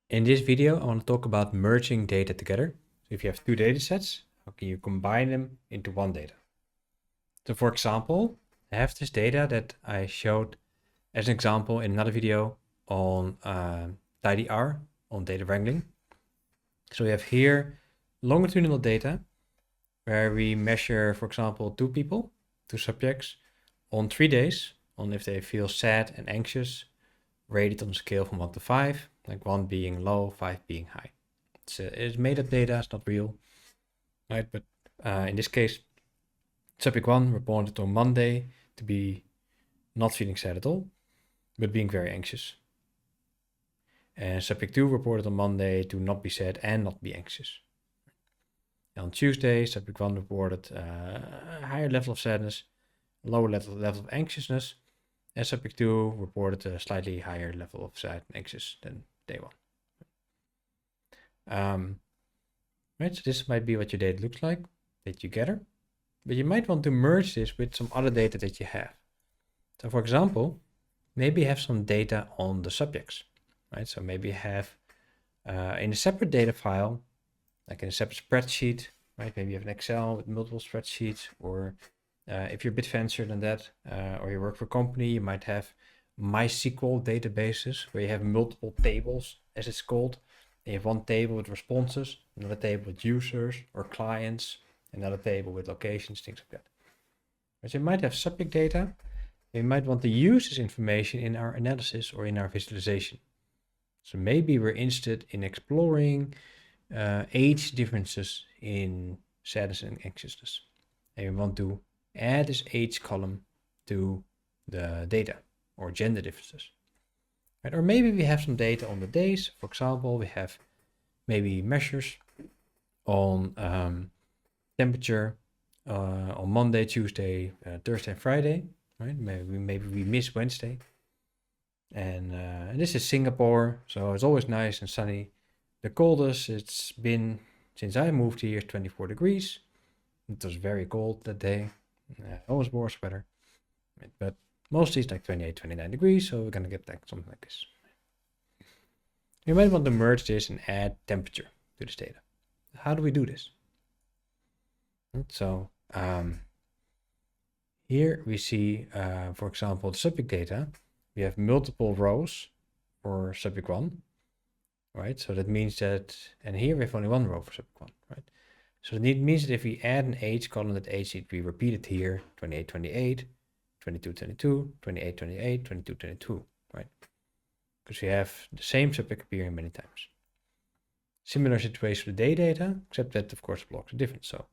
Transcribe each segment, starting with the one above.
In this video, I want to talk about merging data together. So if you have two data sets, how can you combine them into one data? So for example, I have this data that I showed as an example in another video on dplyr, on data wrangling. So we have here longitudinal data where we measure, for example, two people, two subjects, on 3 days, on if they feel sad and anxious, rated on a scale from 1 to 5, like 1 being low, 5 being high. It's made up data, it's not real, right? But in this case, subject 1 reported on Monday to be not feeling sad at all, but being very anxious. And subject 2 reported on Monday to not be sad and not be anxious. And on Tuesday, subject 1 reported a higher level of sadness, lower level of anxiousness, and subject 2 reported a slightly higher level of sad and anxious than day 1. Right, so this might be what your data looks like that you gather, but you might want to merge this with some other data that you have. So for example, maybe you have some data on the subjects, right? So maybe you have in a separate data file, like in a separate spreadsheet, right? Maybe you have an Excel with multiple spreadsheets, or if you're a bit fancier than that, or you work for a company, you might have MySQL databases where you have multiple tables, as it's called. You have one table with responses, another table with users or clients, another table with locations, things like that. But you might have subject data. You might want to use this information in our analysis or in our visualization. So maybe we're interested in exploring age differences in sadness and anxiousness. And we want to add this age column to the data, or gender differences. Right? Or maybe we have some data on the days. For example, we have maybe measures on temperature on Monday, Tuesday, Thursday, and Friday. Right? Maybe we miss Wednesday. And this is Singapore, so it's always nice and sunny. The coldest it's been since I moved here is 24 degrees. It was very cold that day. I always wore a sweater. But mostly it's like 28, 29 degrees, so we're going to get like something like this. You might want to merge this and add temperature to this data. How do we do this? So here we see, for example, the subject data. We have multiple rows for subject 1, right? So that means that, and here we have only one row for subject 1, right? So it means that if we add an age column, that age should be repeated here, 28, 28, 22, 22, 28, 28, 22, 22, right? Because we have the same subject appearing many times. Similar situation with the day data, except that of course blocks are different. So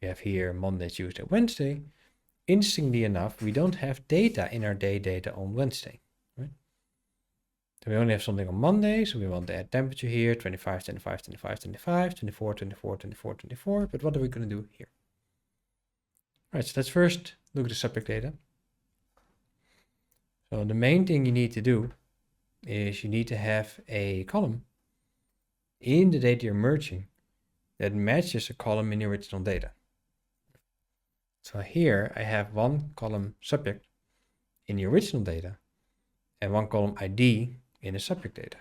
we have here Monday, Tuesday, Wednesday. Interestingly enough, we don't have data in our day data on Wednesday, right? So we only have something on Monday, so we want to add temperature here, 25, 25, 25, 25, 24, 24, 24, 24, but what are we going to do here? All right, so let's first look at the subject data. So the main thing you need to do is you need to have a column in the data you're merging that matches a column in the original data. So here I have one column subject in the original data and one column ID in the subject data.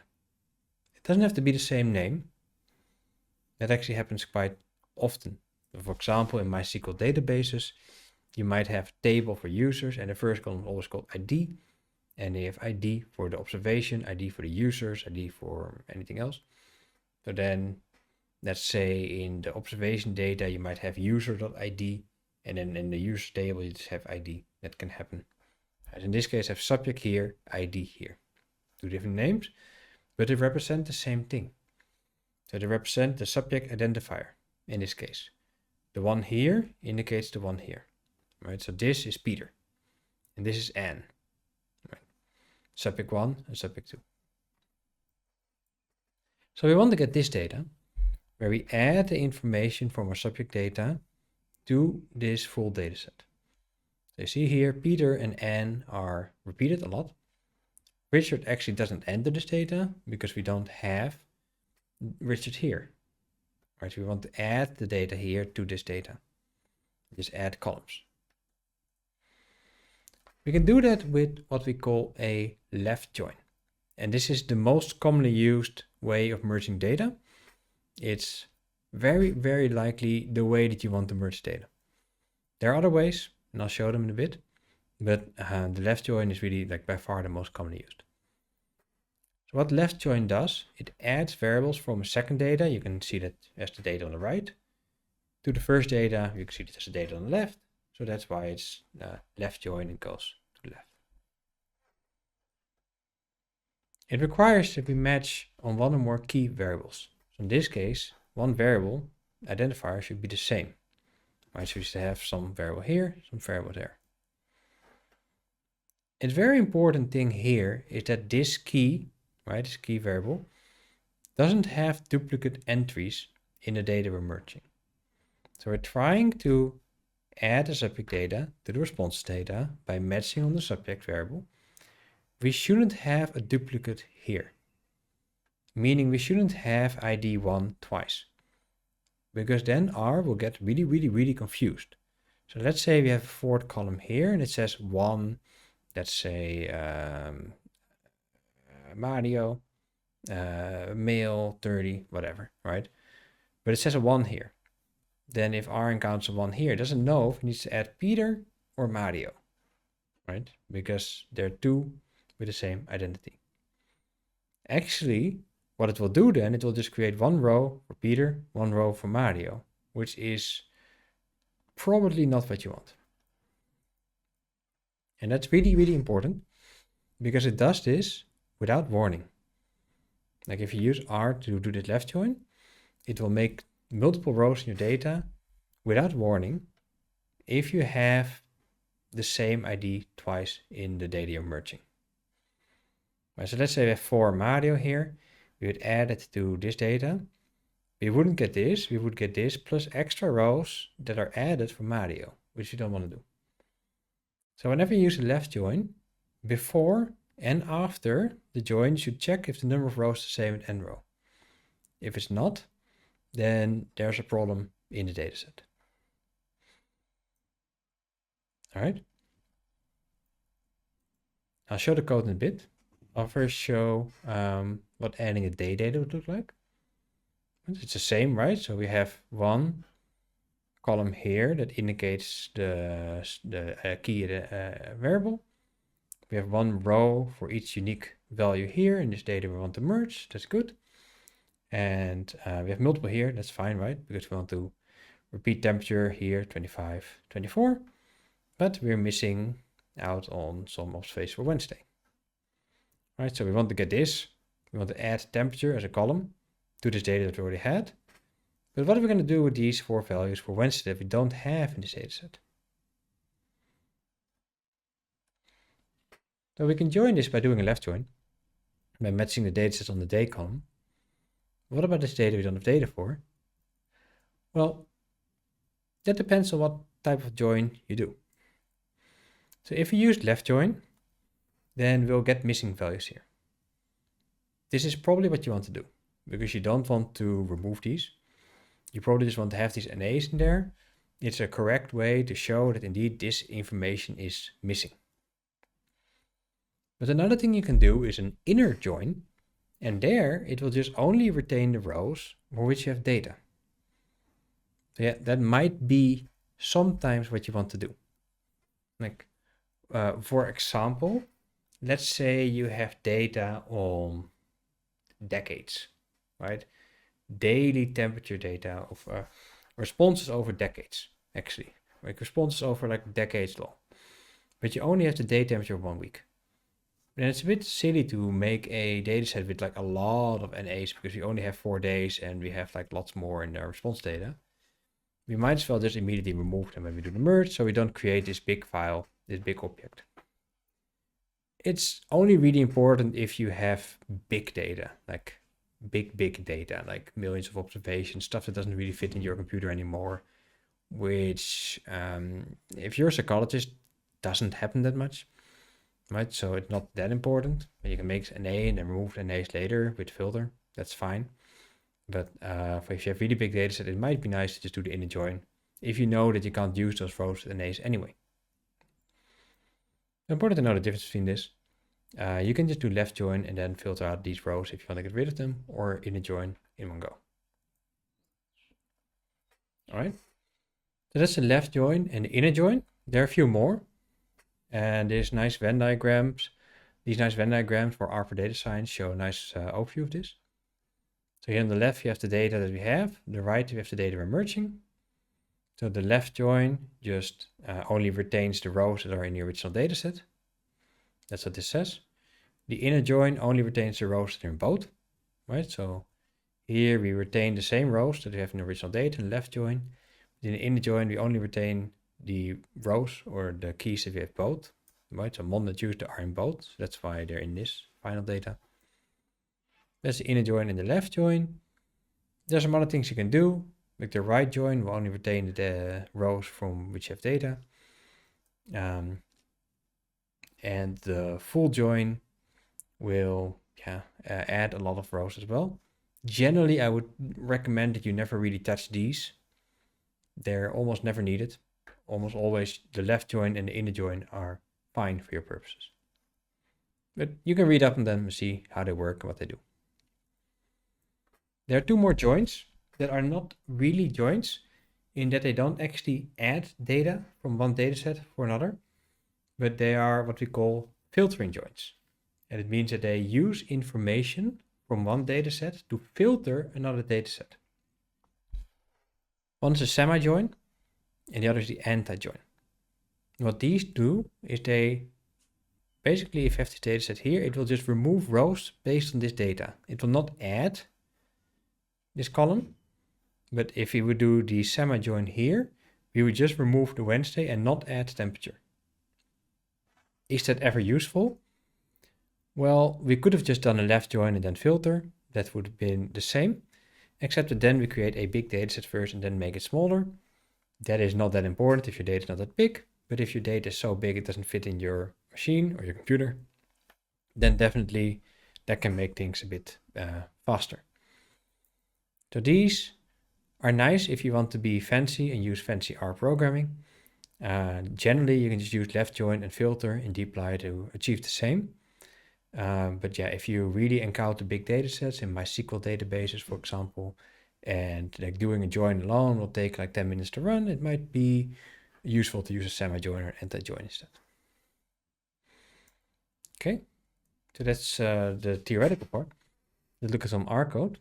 It doesn't have to be the same name. That actually happens quite often. For example, in MySQL databases, you might have a table for users and the first column is always called ID. And they have ID for the observation, ID for the users, ID for anything else. So then, let's say in the observation data, you might have user.id, and then in the user table, you just have ID. That can happen. As in this case, I have subject here, ID here. Two different names, but they represent the same thing. So they represent the subject identifier in this case. The one here indicates the one here, right? So this is Peter, and this is Anne. Subject 1 and subject 2. So we want to get this data where we add the information from our subject data to this full data set. So you see here, Peter and Anne are repeated a lot. Richard actually doesn't enter this data because we don't have Richard here. Right? We want to add the data here to this data. Just add columns. We can do that with what we call a left join. And this is the most commonly used way of merging data. It's very, very likely the way that you want to merge data. There are other ways, and I'll show them in a bit, but the left join is really like by far the most commonly used. So what left join does, it adds variables from a second data. You can see that as the data on the right. To the first data, you can see that as the data on the left. So that's why it's left join and goes to the left. It requires that we match on one or more key variables. So in this case, one variable identifier should be the same. Right, so we should have some variable here, some variable there. A very important thing here is that this key, right, this key variable, doesn't have duplicate entries in the data we're merging. So we're trying to add the subject data to the response data by matching on the subject variable. We shouldn't have a duplicate here, meaning we shouldn't have ID1 twice, because then R will get really, really, really confused. So let's say we have a fourth column here and it says 1, let's say Mario, male, 30, whatever, right? But it says a 1 here. Then if R encounters a 1 here, it doesn't know if it needs to add Peter or Mario, right? Because they're two with the same identity. Actually, what it will do then, it will just create one row for Peter, one row for Mario, which is probably not what you want. And that's really, really important because it does this without warning. Like if you use R to do this left join, it will make multiple rows in your data without warning if you have the same ID twice in the data you're merging. Right, so let's say we have 4 Mario here. We would add it to this data. We wouldn't get this. We would get this plus extra rows that are added for Mario, which you don't want to do. So whenever you use a left join, before and after the join, you should check if the number of rows is the same at end row. If it's not, then there's a problem in the dataset. All right. I'll show the code in a bit. I'll first show what adding a day data would look like. It's the same, right? So we have one column here that indicates the key variable. We have one row for each unique value here in this data we want to merge. That's good. And we have multiple here. That's fine, right? Because we want to repeat temperature here, 25, 24. But we're missing out on some observations for Wednesday. Right, so we want to get this. We want to add temperature as a column to this data that we already had. But what are we going to do with these 4 values for Wednesday that we don't have in this dataset? So we can join this by doing a left join, by matching the datasets on the day column. What about this data we don't have data for? Well, that depends on what type of join you do. So if you use left join, then we'll get missing values here. This is probably what you want to do, because you don't want to remove these. You probably just want to have these NAs in there. It's a correct way to show that indeed this information is missing. But another thing you can do is an inner join, and there it will just only retain the rows for which you have data. So yeah, that might be sometimes what you want to do. Like, for example, let's say you have data on decades, right? Daily temperature data of responses over decades, actually. Like responses over like decades long. But you only have the day temperature of 1 week. Then it's a bit silly to make a dataset with like a lot of NAs because we only have 4 days and we have like lots more in our response data. We might as well just immediately remove them when we do the merge so we don't create this big file, this big object. It's only really important if you have big data, like big data, like millions of observations, stuff that doesn't really fit in your computer anymore, which if you're a psychologist, doesn't happen that much, right? So it's not that important. You can make an NA and then remove the NAs later with filter. That's fine. But if you have really big data set, it might be nice to just do the inner join if you know that you can't use those rows with NAs anyway. Important to know the difference between this. You can just do left join and then filter out these rows if you want to get rid of them, or inner join in one go. All right. So that's the left join and the inner join. There are a few more. And there's nice Venn diagrams. These nice Venn diagrams for R for data science show a nice overview of this. So here on the left, you have the data that we have. On the right, we have the data we're merging. So the left join just only retains the rows that are in the original data set. That's what this says. The inner join only retains the rows that are in both, right? So here we retain the same rows that we have in the original data in the left join. In the inner join, we only retain the rows or the keys that we have both, right? So mon that used are in both. So that's why they're in this final data. That's the inner join and the left join. There's some other things you can do. Like the right join will only retain the rows from which you have data. And the full join will add a lot of rows as well. Generally, I would recommend that you never really touch these. They're almost never needed. Almost always the left join and the inner join are fine for your purposes. But you can read up on them and see how they work and what they do. There are two more joins that are not really joins in that they don't actually add data from one dataset for another, but they are what we call filtering joins. And it means that they use information from one dataset to filter another dataset. One is a semi-join and the other is the anti-join. What these do is they basically, if you have this dataset here, it will just remove rows based on this data. It will not add this column, but if we would do the semi-join here, we would just remove the Wednesday and not add temperature. Is that ever useful? Well, we could have just done a left join and then filter. That would have been the same, except that then we create a big dataset first and then make it smaller. That is not that important if your data is not that big, but if your data is so big it doesn't fit in your machine or your computer, then definitely that can make things a bit faster. So these are nice if you want to be fancy and use fancy R programming. Generally, you can just use left join and filter in dplyr to achieve the same. But yeah, if you really encounter big data sets in MySQL databases, for example, and like doing a join alone will take like 10 minutes to run, it might be useful to use a semi-join or anti-join instead. Okay, so that's the theoretical part. Let's look at some R code.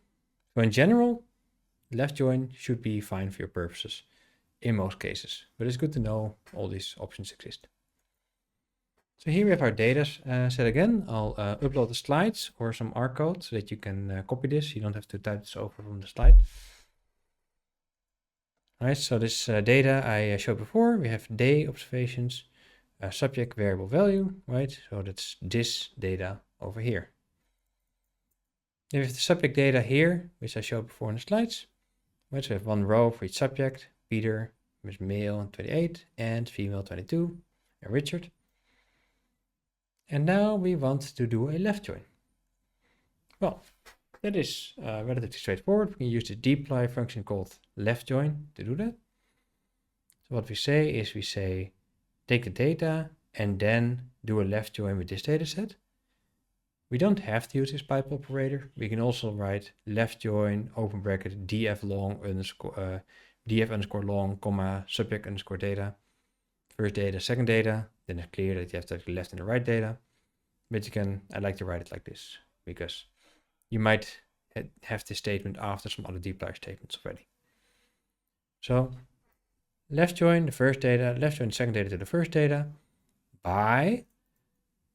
So in general, left join should be fine for your purposes in most cases, but it's good to know all these options exist. So here we have our data set again. I'll upload the slides or some R code so that you can copy this. You don't have to type this over from the slide. All right, so this data I showed before, we have day observations, subject variable value, right? So that's this data over here. Then we have the subject data here, which I showed before in the slides. Right, so we have one row for each subject, Peter, Miss male 28, and female 22, and Richard. And now we want to do a left join. Well, that is relatively straightforward. We can use the dplyr function called left join to do that. So what we say is we say take the data and then do a left join with this data set. We don't have to use this pipe operator. We can also write left join open bracket df underscore long comma subject underscore data. First data, second data. Then it's clear that you have to have the left and the right data. But I like to write it like this because you might have this statement after some other dplyr statements already. So left join the first data, left join the second data to the first data by,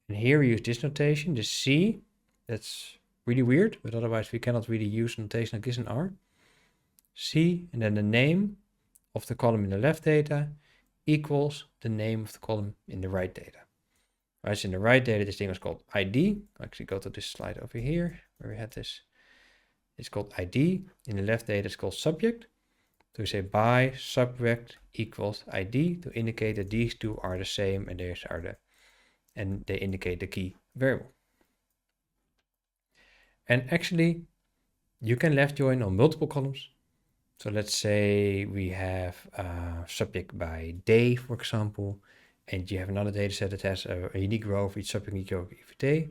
and here we use this notation, the C. That's really weird, but otherwise we cannot really use notation like this in R. C and then the name of the column in the left data equals the name of the column in the right data. Right, so in the right data, this thing is called ID. I'll actually go to this slide over here where we had this. It's called ID. In the left data, it's called subject. So we say by subject equals ID to indicate that these two are the same and they indicate the key variable. And actually, you can left join on multiple columns. So let's say we have subject by day, for example, and you have another data set that has a unique row for each subject, unique row for each day.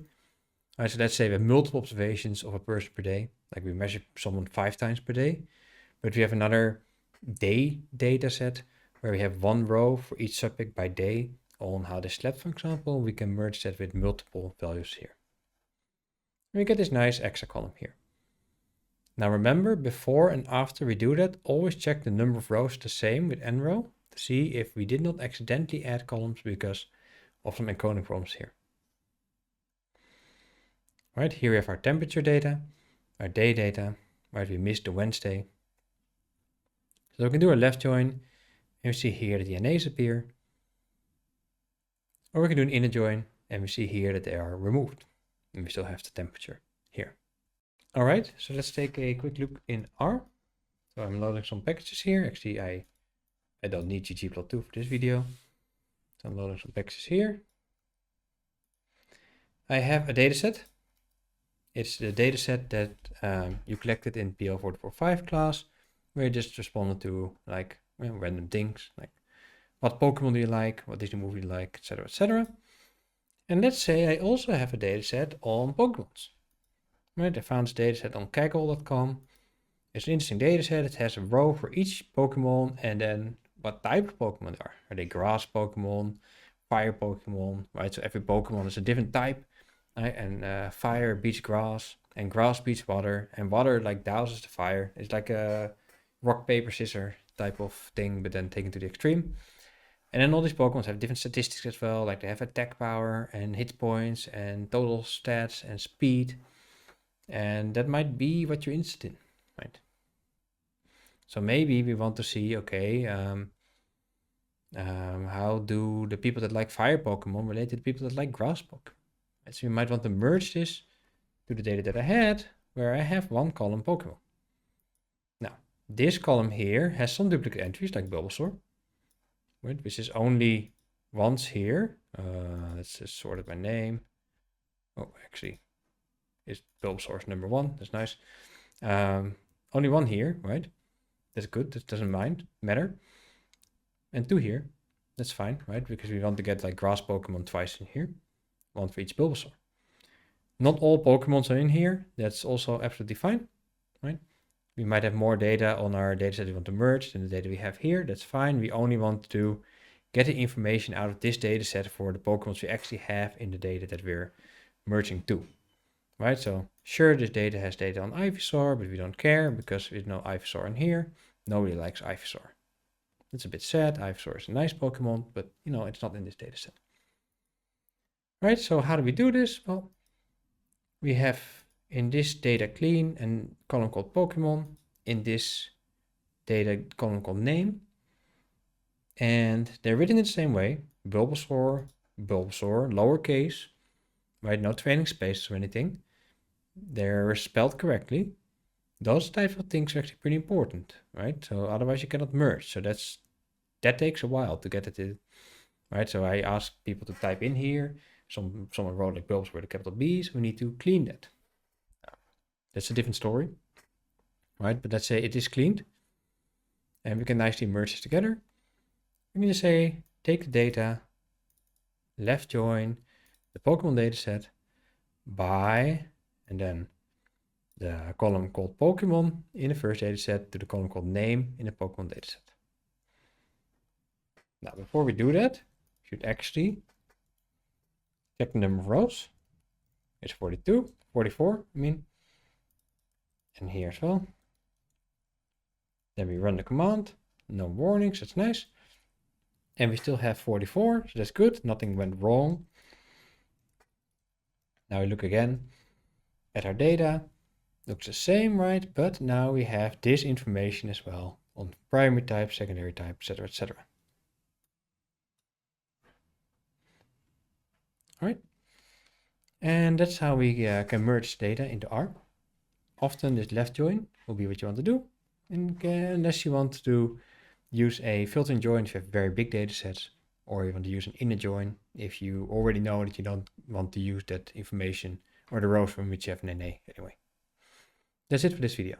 All right, so let's say we have multiple observations of a person per day, like we measure someone 5 times per day, but we have another day data set where we have one row for each subject by day on how they slept, for example. We can merge that with multiple values here. And we get this nice extra column here. Now remember, before and after we do that, always check the number of rows the same with nrow to see if we did not accidentally add columns because of some encoding problems here. Right, here we have our temperature data, our day data, right, we missed the Wednesday. So we can do a left join, and we see here that the NAs appear. Or we can do an inner join, and we see here that they are removed. And we still have the temperature here. All right, so let's take a quick look in R. So I'm loading some packages here. Actually, I don't need ggplot2 for this video. So I'm loading some packages here. I have a dataset. It's the dataset that you collected in PL445 class, where you just responded to like random things, like what Pokemon do you like, what Disney movie do you like, etc., etc. And let's say I also have a dataset on Pokemons. Right, I found this dataset on kaggle.com. It's an interesting dataset. It has a row for each Pokemon and then what type of Pokemon they are. Are they grass Pokemon, fire Pokemon, right? So every Pokemon is a different type. Right? And fire beats grass, and grass beats water, and water like douses the fire. It's like a rock, paper, scissors type of thing, but then taken to the extreme. And then all these Pokemon have different statistics as well, like they have attack power and hit points and total stats and speed. And that might be what you're interested in, right? So maybe we want to see, okay, how do the people that like fire Pokemon relate to the people that like grass Pokemon? And so you might want to merge this to the data that I had, where I have one column Pokemon. Now, this column here has some duplicate entries like Bulbasaur, right, which is only once here. Let's just sort it by name. Oh, actually, it's Bulbasaur's number 1. That's nice. Only 1 here, right? That's good. That doesn't matter. And 2 here. That's fine, right? Because we want to get like grass Pokemon twice in here. 1 for each Bulbasaur. Not all Pokemons are in here. That's also absolutely fine, right? We might have more data on our dataset we want to merge than the data we have here. That's fine. We only want to get the information out of this dataset for the Pokemons we actually have in the data that we're merging to, right? So sure, this data has data on Ivysaur, but we don't care because there's no Ivysaur in here. Nobody likes Ivysaur. It's a bit sad. Ivysaur is a nice Pokemon, but you know, it's not in this dataset. Right, so how do we do this? Well, we have in this data clean a column called Pokemon, in this data column called name, and they're written in the same way, Bulbasaur, lowercase, right, no trailing spaces or anything. They're spelled correctly. Those types of things are actually pretty important, right? So otherwise you cannot merge. So that takes a while to get it to, right? So I ask people to type in here. Someone wrote like Bulbs with a capital B, so we need to clean that. That's a different story, right? But let's say it is cleaned, and we can nicely merge this together. We can just say, take the data, left join the Pokemon dataset by, and then the column called Pokemon in the first dataset to the column called name in the Pokemon dataset. Now, before we do that, we should actually check the number of rows. It's 44, I mean. And here as well. Then we run the command. No warnings, that's nice. And we still have 44, so that's good. Nothing went wrong. Now we look again at our data. Looks the same, right? But now we have this information as well on primary type, secondary type, etc., etc. All right. And that's how we can merge data into R. Often this left join will be what you want to do. And unless you want to use a filtering join if you have very big data sets, or you want to use an inner join if you already know that you don't want to use that information or the rows from which you have an NA anyway. That's it for this video.